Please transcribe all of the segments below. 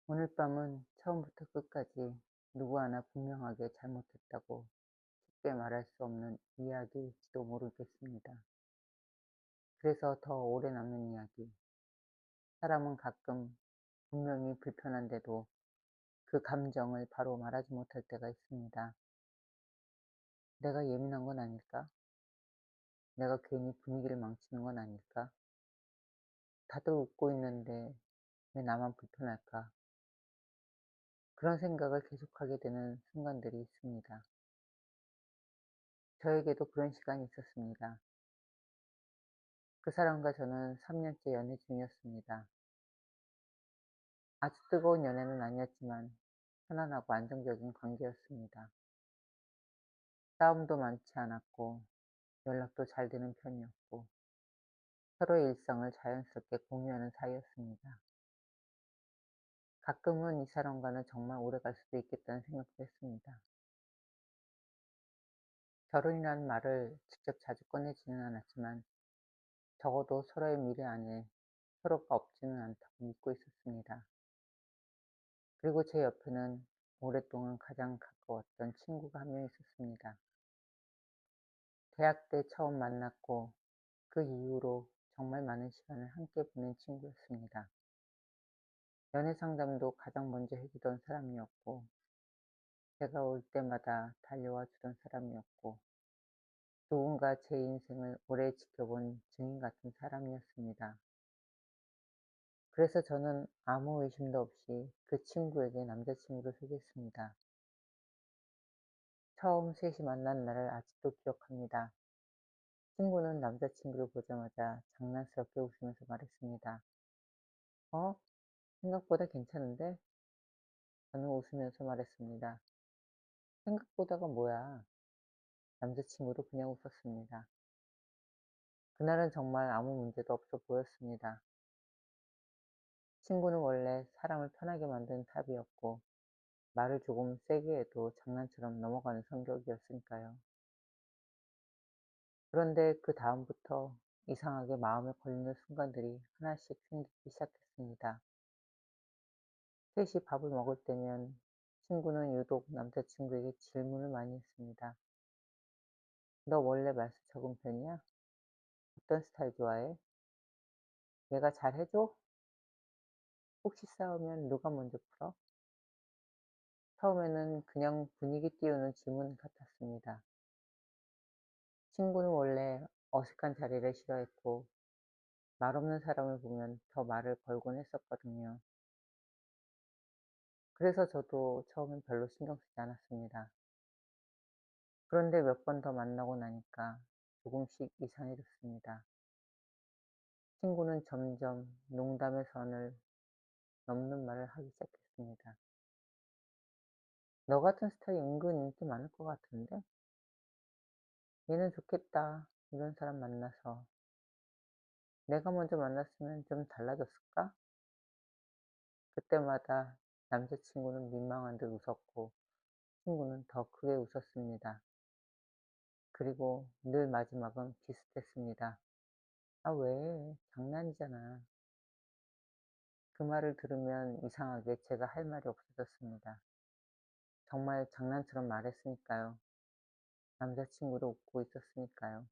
오늘 밤은 처음부터 끝까지 누구 하나 분명하게 잘못했다고 쉽게 말할 수 없는 이야기일지도 모르겠습니다. 그래서 더 오래 남는 이야기. 사람은 가끔 분명히 불편한데도 그 감정을 바로 말하지 못할 때가 있습니다. 내가 예민한 건 아닐까? 내가 괜히 분위기를 망치는 건 아닐까? 다들 웃고 있는데 왜 나만 불편할까? 그런 생각을 계속하게 되는 순간들이 있습니다. 저에게도 그런 시간이 있었습니다. 그 사람과 저는 3년째 연애 중이었습니다. 아주 뜨거운 연애는 아니었지만 편안하고 안정적인 관계였습니다. 싸움도 많지 않았고 연락도 잘 되는 편이었고 서로의 일상을 자연스럽게 공유하는 사이였습니다. 가끔은 이 사람과는 정말 오래 갈 수도 있겠다는 생각도 했습니다. 결혼이라는 말을 직접 자주 꺼내지는 않았지만 적어도 서로의 미래 안에 서로가 없지는 않다고 믿고 있었습니다. 그리고 제 옆에는 오랫동안 가장 가까웠던 친구가 한 명 있었습니다. 대학 때 처음 만났고 그 이후로 정말 많은 시간을 함께 보낸 친구였습니다. 연애 상담도 가장 먼저 해주던 사람이었고 제가 올 때마다 달려와 주던 사람이었고 누군가 제 인생을 오래 지켜본 증인 같은 사람이었습니다. 그래서 저는 아무 의심도 없이 그 친구에게 남자친구를 소개했습니다. 처음 셋이 만난 날을 아직도 기억합니다. 친구는 남자친구를 보자마자 장난스럽게 웃으면서 말했습니다. 어? 생각보다 괜찮은데? 저는 웃으면서 말했습니다. 생각보다가 뭐야? 남자친구도 그냥 웃었습니다. 그날은 정말 아무 문제도 없어 보였습니다. 친구는 원래 사람을 편하게 만드는 타입이었고 말을 조금 세게 해도 장난처럼 넘어가는 성격이었으니까요. 그런데 그 다음부터 이상하게 마음에 걸리는 순간들이 하나씩 생기기 시작했습니다. 셋이 밥을 먹을 때면 친구는 유독 남자친구에게 질문을 많이 했습니다. 너 원래 말수 적은 편이야? 어떤 스타일 좋아해? 내가 잘 해줘? 혹시 싸우면 누가 먼저 풀어? 처음에는 그냥 분위기 띄우는 질문 같았습니다. 친구는 원래 어색한 자리를 싫어했고 말 없는 사람을 보면 더 말을 걸곤 했었거든요. 그래서 저도 처음엔 별로 신경 쓰지 않았습니다. 그런데 몇 번 더 만나고 나니까 조금씩 이상해졌습니다. 친구는 점점 농담의 선을 넘는 말을 하기 시작했습니다. 너 같은 스타일 은근 인기 많을 것 같은데? 얘는 좋겠다. 이런 사람 만나서. 내가 먼저 만났으면 좀 달라졌을까? 그때마다 남자친구는 민망한 듯 웃었고 친구는 더 크게 웃었습니다. 그리고 늘 마지막은 비슷했습니다. 아, 왜? 장난이잖아. 그 말을 들으면 이상하게 제가 할 말이 없어졌습니다. 정말 장난처럼 말했으니까요. 남자친구도 웃고 있었으니까요.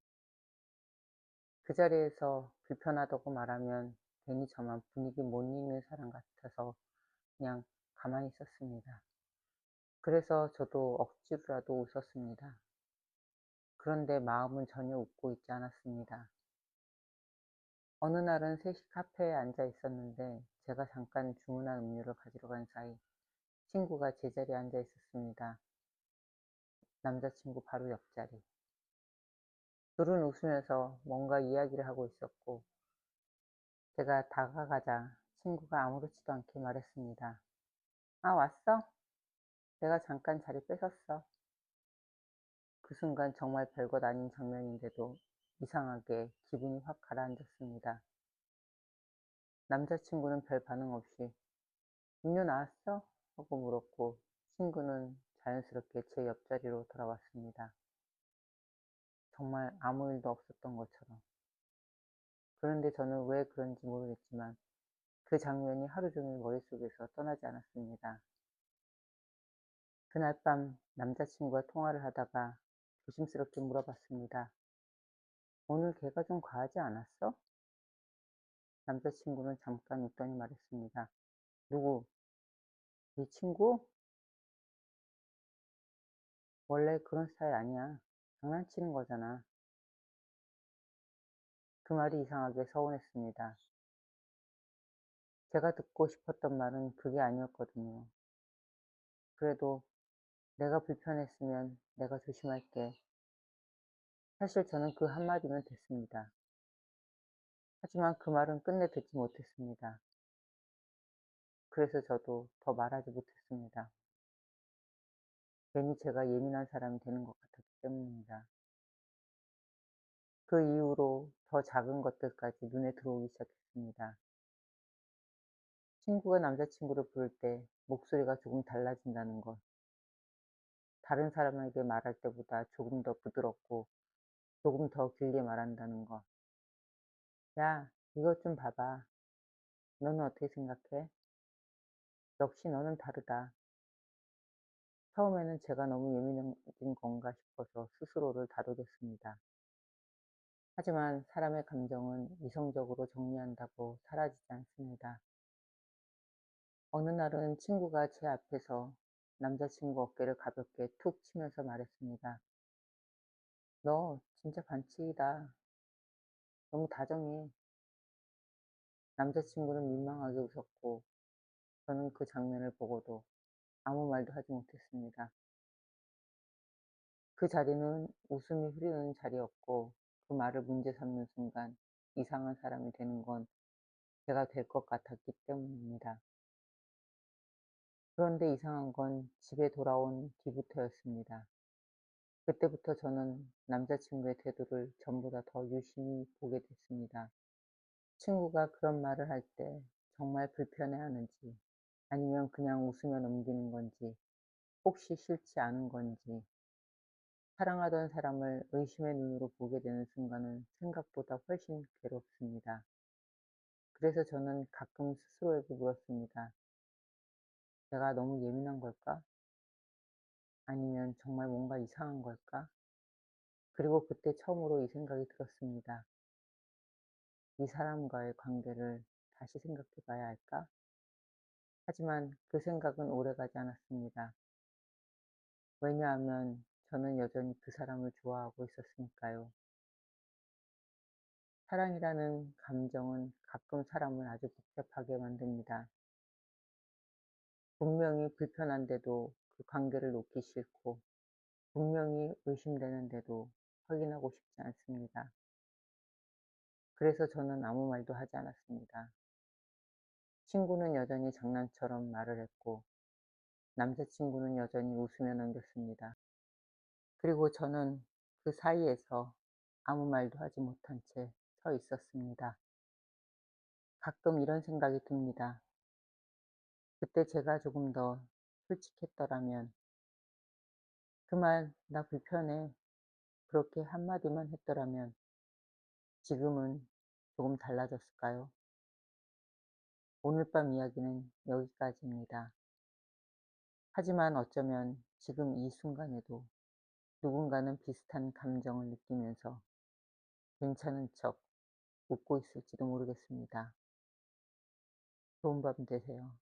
그 자리에서 불편하다고 말하면 괜히 저만 분위기 못 읽는 사람 같아서 그냥 가만히 있었습니다. 그래서 저도 억지로라도 웃었습니다. 그런데 마음은 전혀 웃고 있지 않았습니다. 어느 날은 셋이 카페에 앉아 있었는데 제가 잠깐 주문한 음료를 가지러 간 사이 친구가 제 자리에 앉아 있었습니다. 남자친구 바로 옆자리. 둘은 웃으면서 뭔가 이야기를 하고 있었고 제가 다가가자 친구가 아무렇지도 않게 말했습니다. 아, 왔어? 내가 잠깐 자리 뺏었어. 그 순간 정말 별것 아닌 장면인데도 이상하게 기분이 확 가라앉았습니다. 남자친구는 별 반응 없이 음료 나왔어? 하고 물었고 친구는 자연스럽게 제 옆자리로 돌아왔습니다. 정말 아무 일도 없었던 것처럼. 그런데 저는 왜 그런지 모르겠지만 그 장면이 하루 종일 머릿속에서 떠나지 않았습니다. 그날 밤 남자친구와 통화를 하다가 조심스럽게 물어봤습니다. 오늘 걔가 좀 과하지 않았어? 남자친구는 잠깐 웃더니 말했습니다. 누구? 네 친구? 원래 그런 스타일 아니야. 장난치는 거잖아. 그 말이 이상하게 서운했습니다. 제가 듣고 싶었던 말은 그게 아니었거든요. 그래도 내가 불편했으면 내가 조심할게. 사실 저는 그 한마디면 됐습니다. 하지만 그 말은 끝내 듣지 못했습니다. 그래서 저도 더 말하지 못했습니다. 괜히 제가 예민한 사람이 되는 것 같았기 때문입니다. 그 이후로 더 작은 것들까지 눈에 들어오기 시작했습니다. 친구가 남자친구를 부를 때 목소리가 조금 달라진다는 것, 다른 사람에게 말할 때보다 조금 더 부드럽고 조금 더 길게 말한다는 것. 야, 이것 좀 봐봐. 너는 어떻게 생각해? 역시 너는 다르다. 처음에는 제가 너무 예민해진 건가 싶어서 스스로를 다독였습니다. 하지만 사람의 감정은 이성적으로 정리한다고 사라지지 않습니다. 어느 날은 친구가 제 앞에서 남자친구 어깨를 가볍게 툭 치면서 말했습니다. 너 진짜 반칙이다. 너무 다정해. 남자친구는 민망하게 웃었고 저는 그 장면을 보고도 아무 말도 하지 못했습니다. 그 자리는 웃음이 흐르는 자리였고 그 말을 문제 삼는 순간 이상한 사람이 되는 건 제가 될 것 같았기 때문입니다. 그런데 이상한 건 집에 돌아온 뒤부터였습니다. 그때부터 저는 남자친구의 태도를 전보다 더 유심히 보게 됐습니다. 친구가 그런 말을 할 때 정말 불편해하는지 아니면 그냥 웃으며 넘기는 건지 혹시 싫지 않은 건지 사랑하던 사람을 의심의 눈으로 보게 되는 순간은 생각보다 훨씬 괴롭습니다. 그래서 저는 가끔 스스로에게 물었습니다. 내가 너무 예민한 걸까? 아니면 정말 뭔가 이상한 걸까? 그리고 그때 처음으로 이 생각이 들었습니다. 이 사람과의 관계를 다시 생각해 봐야 할까? 하지만 그 생각은 오래가지 않았습니다. 왜냐하면 저는 여전히 그 사람을 좋아하고 있었으니까요. 사랑이라는 감정은 가끔 사람을 아주 복잡하게 만듭니다. 분명히 불편한데도 그 관계를 놓기 싫고, 분명히 의심되는데도 확인하고 싶지 않습니다. 그래서 저는 아무 말도 하지 않았습니다. 친구는 여전히 장난처럼 말을 했고, 남자친구는 여전히 웃으며 넘겼습니다. 그리고 저는 그 사이에서 아무 말도 하지 못한 채 서 있었습니다. 가끔 이런 생각이 듭니다. 그때 제가 조금 더 솔직했더라면, 그 말 나 불편해. 그렇게 한마디만 했더라면 지금은 조금 달라졌을까요? 오늘 밤 이야기는 여기까지입니다. 하지만 어쩌면 지금 이 순간에도 누군가는 비슷한 감정을 느끼면서 괜찮은 척 웃고 있을지도 모르겠습니다. 좋은 밤 되세요.